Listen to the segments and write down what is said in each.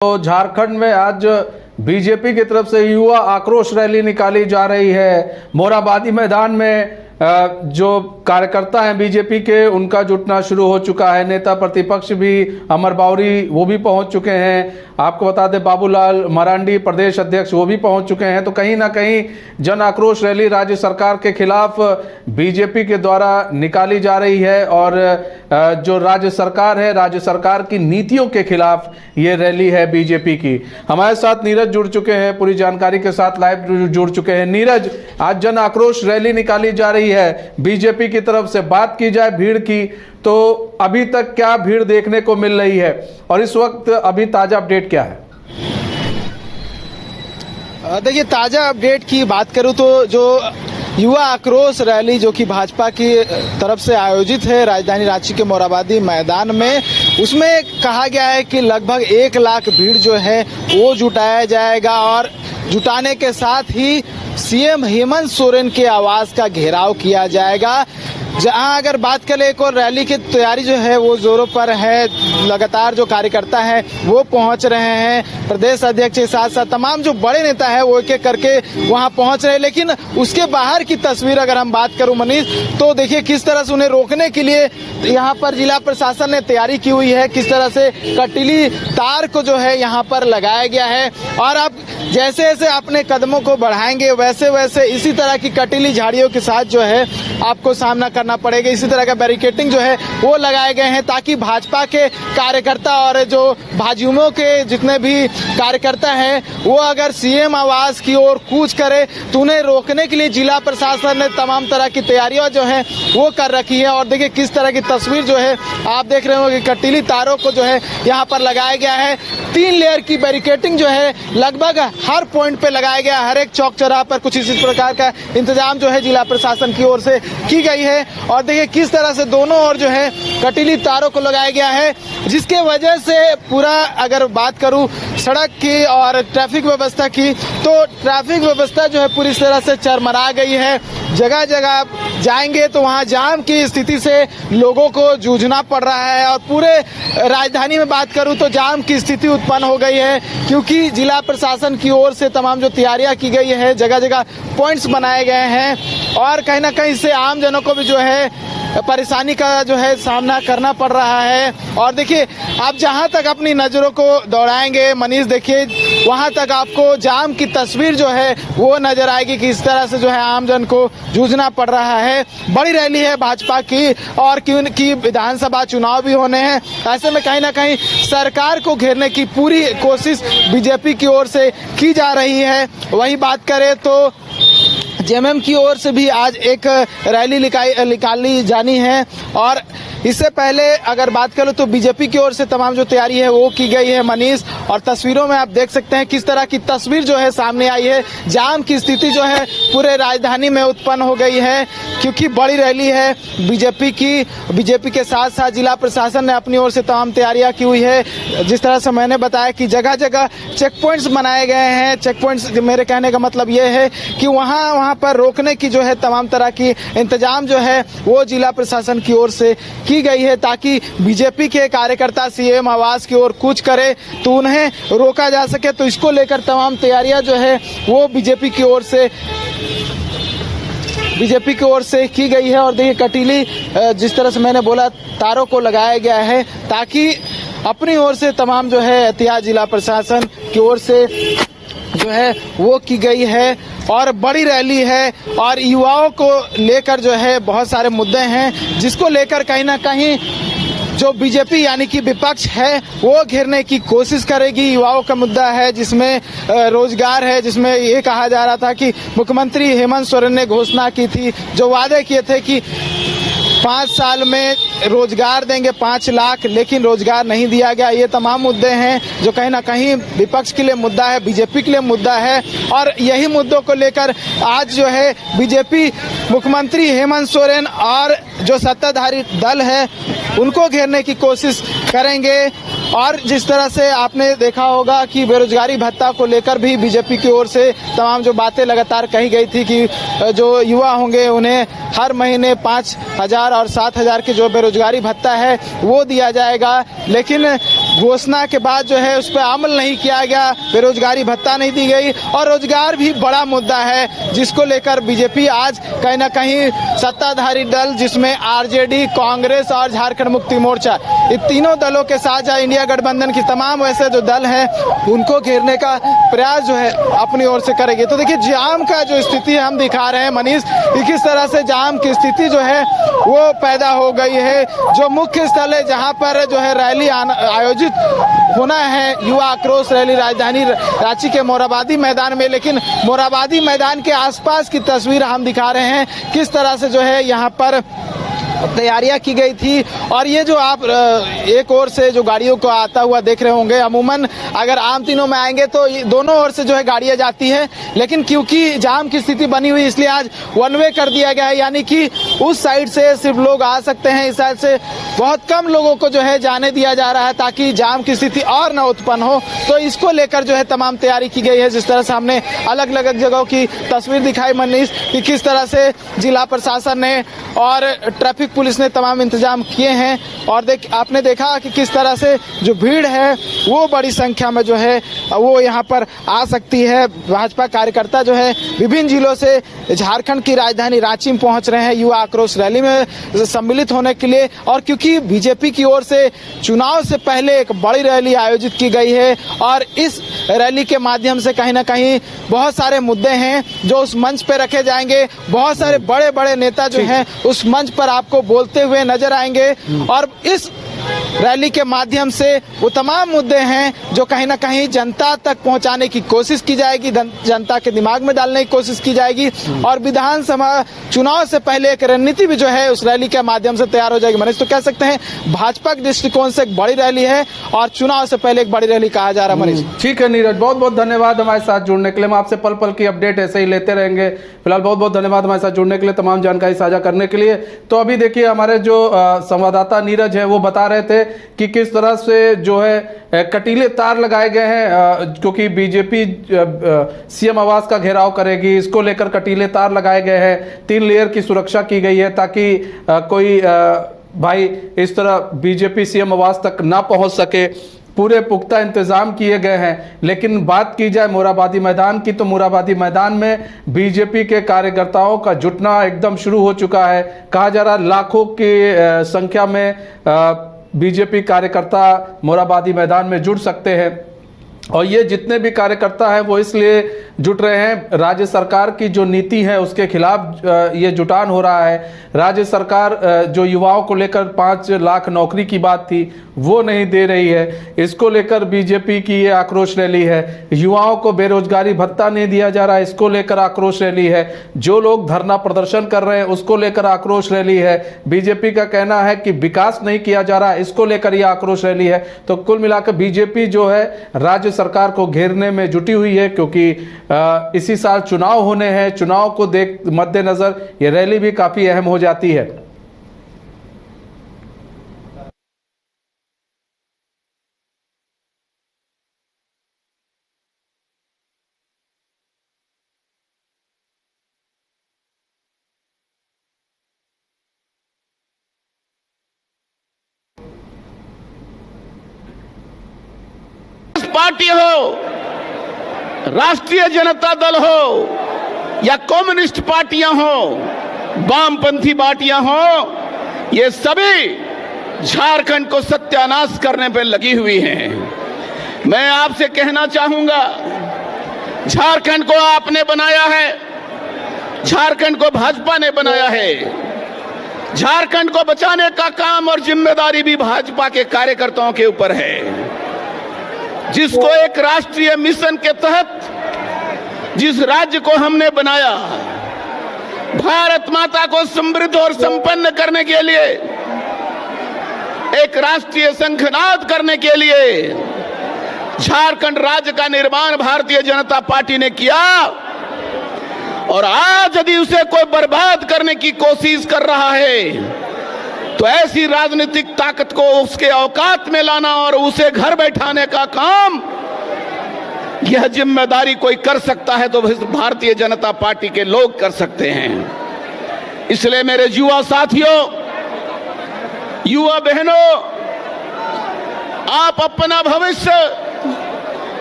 तो झारखंड में आज बीजेपी की तरफ से युवा आक्रोश रैली निकाली जा रही है। मोरहाबादी मैदान में जो कार्यकर्ता हैं बीजेपी के, उनका जुटना शुरू हो चुका है। नेता प्रतिपक्ष भी अमर बावरी वो भी पहुंच चुके हैं। आपको बता दें बाबूलाल मरांडी प्रदेश अध्यक्ष वो भी पहुंच चुके हैं। तो कहीं ना कहीं जन आक्रोश रैली राज्य सरकार के खिलाफ बीजेपी के द्वारा निकाली जा रही है और जो राज्य सरकार है, राज्य सरकार की नीतियों के खिलाफ ये रैली है बीजेपी की। हमारे साथ नीरज जुड़ चुके हैं, पूरी जानकारी के साथ लाइव जुड़ चुके हैं। नीरज, आज जन आक्रोश रैली निकाली जा रही है बीजेपी की तरफ से। बात की जाए भीड़ की तो अभी तक क्या भीड़ देखने को मिल रही है और इस वक्त अभी ताजा अपडेट क्या है? देखिए, ताजा अपडेट की बात करूं तो जो युवा आक्रोश रैली जो कि भाजपा की तरफ से आयोजित है राजधानी रांची के मोरहाबादी मैदान में, उसमें कहा गया है कि लगभग 1 लाख भीड़ जो है वो जुटाया जाएगा और जुटाने के साथ ही सीएम हेमंत सोरेन के आवास का घेराव किया जाएगा। जहां अगर बात करें एक और रैली की तैयारी जो है वो जोरों पर है। लगातार जो कार्यकर्ता है वो पहुंच रहे हैं। प्रदेश अध्यक्ष के साथ साथ तमाम जो बड़े नेता है वो एक एक करके वहां पहुंच रहे हैं। लेकिन उसके बाहर की तस्वीर अगर हम बात करूं मनीष, तो देखिए किस तरह से उन्हें रोकने के लिए यहाँ पर जिला प्रशासन ने तैयारी की हुई है। किस तरह से कटीली तार को जो है यहाँ पर लगाया गया है और अब जैसे जैसे अपने कदमों को बढ़ाएंगे वैसे वैसे इसी तरह की कटीली झाड़ियों के साथ जो है आपको सामना करना पड़ेगा। इसी तरह का बैरिकेडिंग जो है वो लगाए गए हैं ताकि भाजपा के कार्यकर्ता और जो भाजयुमों के जितने भी कार्यकर्ता हैं वो अगर सीएम आवास की ओर कूच करे तो उन्हें रोकने के लिए जिला प्रशासन ने तमाम तरह की तैयारियां जो है वो कर रखी है। और देखिए किस तरह की तस्वीर जो है आप देख रहे हो कि कटीली तारों को जो है यहाँ पर लगाया गया है। 3 लेयर की बैरिकेडिंग जो है लगभग हर पॉइंट पे लगाया गया। हर एक चौक चौराहा पर कुछ इसी प्रकार का इंतजाम जो है जिला प्रशासन की ओर से की गई है। और देखिए किस तरह से दोनों ओर जो है कटीली तारों को लगाया गया है, जिसके वजह से पूरा अगर बात करूं सड़क की और ट्रैफिक व्यवस्था की, तो ट्रैफिक व्यवस्था जो है पूरी तरह से चरमरा गई है। जगह जगह जाएंगे तो वहां जाम की स्थिति से लोगों को जूझना पड़ रहा है और पूरे राजधानी में बात करूं तो जाम की स्थिति उत्पन्न हो गई है, क्योंकि जिला प्रशासन की ओर से तमाम जो तैयारियां की गई है, जगह जगह पॉइंट्स बनाए गए हैं और कहीं ना कहीं से आम जनों को भी जो है परेशानी का जो है सामना करना पड़ रहा है। और देखिए आप जहां तक अपनी नजरों को दौड़ाएंगे मनीष, देखिए वहां तक आपको जाम की तस्वीर जो है वो नजर आएगी कि इस तरह से जो है आम जन को जूझना पड़ रहा है। बड़ी रैली है भाजपा की और की विधानसभा चुनाव भी होने हैं। ऐसे में कहीं ना कहीं सरकार को घेरने की पूरी कोशिश बीजेपी की ओर से की जा रही है। वही बात करें तो जेएमएम की ओर से भी आज एक रैली निकाली जानी है और इससे पहले अगर बात करूं तो बीजेपी की ओर से तमाम जो तैयारी है वो की गई है मनीष। और तस्वीरों में आप देख सकते हैं किस तरह की तस्वीर जो है सामने आई है। जाम की स्थिति जो है पूरे राजधानी में उत्पन्न हो गई है, क्योंकि बड़ी रैली है बीजेपी की। बीजेपी के साथ साथ जिला प्रशासन ने अपनी ओर से तमाम तैयारियां की हुई है। जिस तरह से मैंने बताया कि जगह जगह चेक पॉइंट्स बनाए गए हैं। चेक पॉइंट्स मेरे कहने का मतलब ये है कि वहां पर रोकने की जो है तमाम तरह की इंतजाम जो है वो जिला प्रशासन की ओर से की गई है, ताकि बीजेपी के कार्यकर्ता सीएम आवास की ओर कूच करे तो उन्हें रोका जा सके। तो इसको लेकर तमाम तैयारियां जो है वो बीजेपी की ओर से की गई है। और देखिए कटीली जिस तरह से मैंने बोला तारों को लगाया गया है ताकि अपनी ओर से तमाम जो है एहतियात जिला प्रशासन की ओर से जो है वो की गई है। और बड़ी रैली है और युवाओं को लेकर जो है बहुत सारे मुद्दे हैं, जिसको लेकर कहीं ना कहीं जो बीजेपी यानी कि विपक्ष है वो घेरने की कोशिश करेगी। युवाओं का मुद्दा है जिसमें रोजगार है, जिसमें ये कहा जा रहा था कि मुख्यमंत्री हेमंत सोरेन ने घोषणा की थी, जो वादे किए थे कि 5 साल में रोजगार देंगे 5 लाख, लेकिन रोजगार नहीं दिया गया। ये तमाम मुद्दे हैं जो कहीं ना कहीं विपक्ष के लिए मुद्दा है, बीजेपी के लिए मुद्दा है। और यही मुद्दों को लेकर आज जो है बीजेपी मुख्यमंत्री हेमंत सोरेन और जो सत्ताधारी दल है उनको घेरने की कोशिश करेंगे। और जिस तरह से आपने देखा होगा कि बेरोजगारी भत्ता को लेकर भी बीजेपी की ओर से तमाम जो बातें लगातार कही गई थी कि जो युवा होंगे उन्हें हर महीने 5,000 और 7,000 की जो बेरोजगारी भत्ता है वो दिया जाएगा। लेकिन घोषणा के बाद जो है उस पर अमल नहीं किया गया, बेरोजगारी भत्ता नहीं दी गई और रोजगार भी बड़ा मुद्दा है, जिसको लेकर बीजेपी आज कहीं ना कहीं सत्ताधारी दल जिसमें आरजेडी, कांग्रेस और झारखंड मुक्ति मोर्चा, इन तीनों दलों के साथ जहाँ इंडिया गठबंधन की तमाम वैसे जो दल हैं उनको घेरने का प्रयास जो है अपनी ओर से करेगी। तो देखिए जाम का जो स्थिति हम दिखा रहे हैं मनीष, किस तरह से जाम की स्थिति जो है वो पैदा हो गई है। जो मुख्य स्थल है जहाँ पर जो है रैली आयोजित होना है, युवा आक्रोश रैली, राजधानी रांची के मोरहाबादी मैदान में, लेकिन मोरहाबादी मैदान के आसपास की तस्वीर हम दिखा रहे हैं किस तरह से जो है यहाँ पर तैयारियां की गई थी। और ये जो आप एक ओर से जो गाड़ियों को आता हुआ देख रहे होंगे, अमूमन अगर आम दिनों में आएंगे तो दोनों ओर से जो है गाड़ियां जाती हैं, लेकिन क्योंकि जाम की स्थिति बनी हुई इसलिए आज वन वे कर दिया गया है, यानी कि उस साइड से सिर्फ लोग आ सकते हैं, इस साइड से बहुत कम लोगों को जो है जाने दिया जा रहा है ताकि जाम की स्थिति और न उत्पन्न हो। तो इसको लेकर जो है तमाम तैयारी की गई है। जिस तरह से हमने अलग अलग जगहों की तस्वीर दिखाई मनीष कि किस तरह से जिला प्रशासन ने और ट्रैफिक पुलिस ने तमाम इंतजाम किए हैं। और आपने देखा कि किस तरह से जो भीड़ है वो बड़ी संख्या में जो है वो यहाँ पर आ सकती है। भाजपा कार्यकर्ता जो है विभिन्न जिलों से झारखंड की राजधानी रांची में पहुंच रहे हैं युवा आक्रोश रैली में सम्मिलित होने के लिए। और क्योंकि बीजेपी की ओर से चुनाव से पहले एक बड़ी रैली आयोजित की गई है और इस रैली के माध्यम से कहीं ना कहीं बहुत सारे मुद्दे हैं जो उस मंच पे रखे जाएंगे। बहुत सारे बड़े बड़े नेता जो हैं उस मंच पर आपको बोलते हुए नजर आएंगे और इस रैली के माध्यम से वो तमाम मुद्दे हैं जो कहीं ना कहीं जनता तक पहुंचाने की कोशिश की जाएगी, जनता के दिमाग में डालने की कोशिश की जाएगी और विधानसभा चुनाव से पहले एक रणनीति भी जो है उस रैली के माध्यम से तैयार हो जाएगी। मनीष, तो कह सकते हैं भाजपा के दृष्टिकोण से एक बड़ी रैली है और चुनाव से पहले एक बड़ी रैली कहा जा रहा है। मनीष, ठीक है नीरज, बहुत बहुत धन्यवाद हमारे साथ जुड़ने के लिए। हम आपसे पल पल की अपडेट ऐसे ही लेते रहेंगे। फिलहाल बहुत बहुत धन्यवाद हमारे साथ जुड़ने के लिए, तमाम जानकारी साझा करने के लिए। तो अभी देखिए हमारे जो संवाददाता नीरज है वो बता रहे थे कि किस तरह से जो है कटीले तार लगाए गए हैं, क्योंकि बीजेपी सीएम आवास का घेराव करेगी, इसको लेकर कटीले तार लगाए गए हैं। 3 लेयर की सुरक्षा की गई है ताकि कोई भाई इस तरह बीजेपी सीएम आवास तक ना पहुंच सके। पूरे पुख्ता इंतजाम किए गए हैं। लेकिन बात की जाए मोरहाबादी मैदान की, तो मोरहाबादी मैदान में बीजेपी के कार्यकर्ताओं का जुटना एकदम शुरू हो चुका है। कहा जा रहा लाखों की संख्या में बीजेपी कार्यकर्ता मोरहाबादी मैदान में जुट सकते हैं। और ये जितने भी कार्यकर्ता हैं वो इसलिए जुट रहे हैं, राज्य सरकार की जो नीति है उसके खिलाफ ये जुटान हो रहा है। राज्य सरकार जो युवाओं को लेकर 5 लाख नौकरी की बात थी वो नहीं दे रही है, इसको लेकर बीजेपी की ये आक्रोश रैली है। युवाओं को बेरोजगारी भत्ता नहीं दिया जा रहा है, इसको लेकर आक्रोश रैली है। जो लोग धरना प्रदर्शन कर रहे हैं उसको लेकर आक्रोश रैली है। बीजेपी का कहना है कि विकास नहीं किया जा रहा है, इसको लेकर यह आक्रोश रैली है। तो कुल मिलाकर बीजेपी जो है राज्य सरकार को घेरने में जुटी हुई है, क्योंकि इसी साल चुनाव होने हैं। चुनाव को मद्देनजर ये रैली भी काफी अहम हो जाती है। पार्टी हो, राष्ट्रीय जनता दल हो या कम्युनिस्ट पार्टियां हो, वामपंथी पार्टियां हो, ये सभी झारखंड को सत्यानाश करने पर लगी हुई हैं। मैं आपसे कहना चाहूंगा, झारखंड को आपने बनाया है, झारखंड को भाजपा ने बनाया है। झारखंड को बचाने का काम और जिम्मेदारी भी भाजपा के कार्यकर्ताओं के ऊपर है, जिसको एक राष्ट्रीय मिशन के तहत जिस राज्य को हमने बनाया, भारत माता को समृद्ध और संपन्न करने के लिए, एक राष्ट्रीय शंखनाद करने के लिए झारखंड राज्य का निर्माण भारतीय जनता पार्टी ने किया। और आज यदि उसे कोई बर्बाद करने की कोशिश कर रहा है तो ऐसी राजनीतिक ताकत को उसके औकात में लाना और उसे घर बैठाने का काम, यह जिम्मेदारी कोई कर सकता है तो भारतीय जनता पार्टी के लोग कर सकते हैं। इसलिए मेरे युवा साथियों, युवा बहनों, आप अपना भविष्य,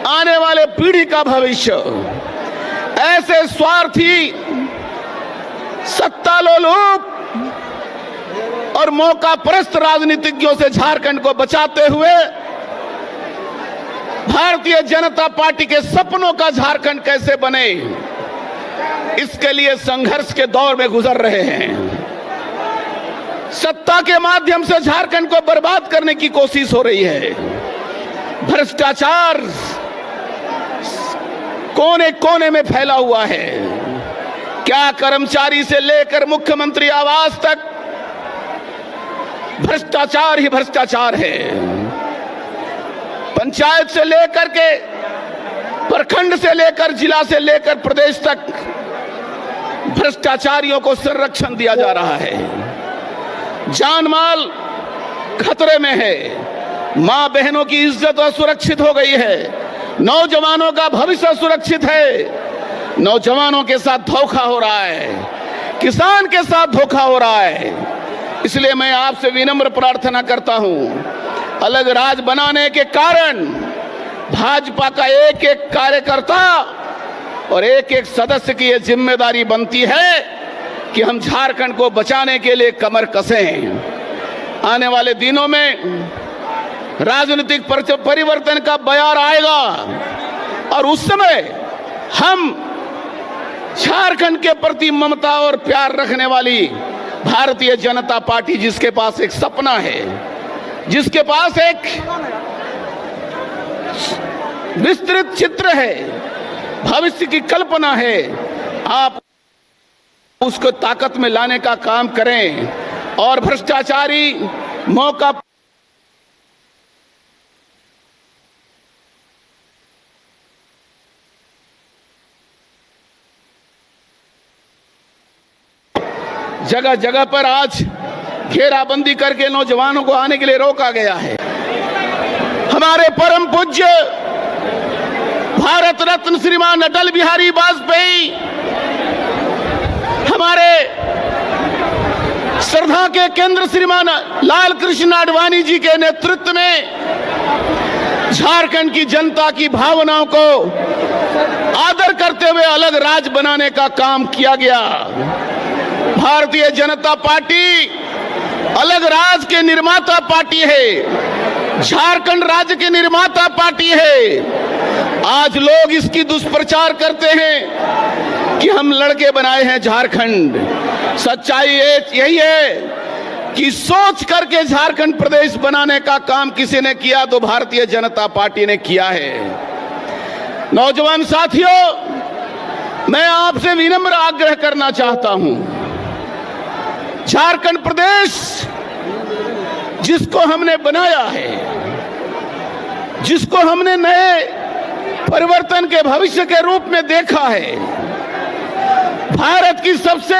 आने वाले पीढ़ी का भविष्य ऐसे स्वार्थी, सत्ता लोलुप और मौका परस्त राजनीतिज्ञों से झारखंड को बचाते हुए भारतीय जनता पार्टी के सपनों का झारखंड कैसे बने, इसके लिए संघर्ष के दौर में गुजर रहे हैं। सत्ता के माध्यम से झारखंड को बर्बाद करने की कोशिश हो रही है। भ्रष्टाचार कोने कोने में फैला हुआ है। क्या कर्मचारी से लेकर मुख्यमंत्री आवास तक भ्रष्टाचार ही भ्रष्टाचार है। पंचायत से लेकर के प्रखंड से लेकर जिला से लेकर प्रदेश तक भ्रष्टाचारियों को संरक्षण दिया जा रहा है। जान माल खतरे में है। मां बहनों की इज्जत असुरक्षित हो गई है। नौजवानों का भविष्य सुरक्षित है। नौजवानों के साथ धोखा हो रहा है। किसान के साथ धोखा हो रहा है। इसलिए मैं आपसे विनम्र प्रार्थना करता हूं, अलग राज बनाने के कारण भाजपा का एक एक कार्यकर्ता और एक एक सदस्य की यह जिम्मेदारी बनती है कि हम झारखंड को बचाने के लिए कमर कसें। आने वाले दिनों में राजनीतिक परिवर्तन का बयार आएगा और उस समय हम झारखंड के प्रति ममता और प्यार रखने वाली भारतीय जनता पार्टी, जिसके पास एक सपना है, जिसके पास एक विस्तृत चित्र है, भविष्य की कल्पना है, आप उसको ताकत में लाने का काम करें और भ्रष्टाचारी मौका जगह जगह पर आज घेराबंदी करके नौजवानों को आने के लिए रोका गया है। हमारे परम पूज्य भारत रत्न श्रीमान अटल बिहारी वाजपेयी, हमारे श्रद्धा के केंद्र श्रीमान लाल कृष्ण आडवाणी जी के नेतृत्व में झारखंड की जनता की भावनाओं को आदर करते हुए अलग राज बनाने का काम किया गया। भारतीय जनता पार्टी अलग राज के निर्माता पार्टी है, झारखंड राज्य के निर्माता पार्टी है। आज लोग इसकी दुष्प्रचार करते हैं कि हम लड़के बनाए हैं झारखंड। सच्चाई यही है कि सोच करके झारखंड प्रदेश बनाने का काम किसी ने किया तो भारतीय जनता पार्टी ने किया है। नौजवान साथियों, मैं आपसे विनम्र आग्रह करना चाहता हूं, झारखंड प्रदेश जिसको हमने बनाया है, जिसको हमने नए परिवर्तन के भविष्य के रूप में देखा है, भारत की सबसे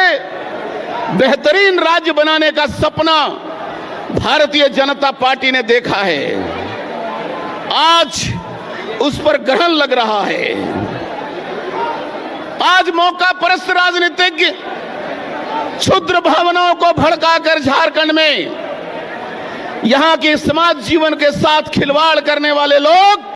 बेहतरीन राज्य बनाने का सपना भारतीय जनता पार्टी ने देखा है। आज उस पर ग्रहण लग रहा है। आज मौका परस्त राजनीतिज्ञ क्षुद्र भावनाओं को भड़काकर झारखंड में यहां के समाज जीवन के साथ खिलवाड़ करने वाले लोग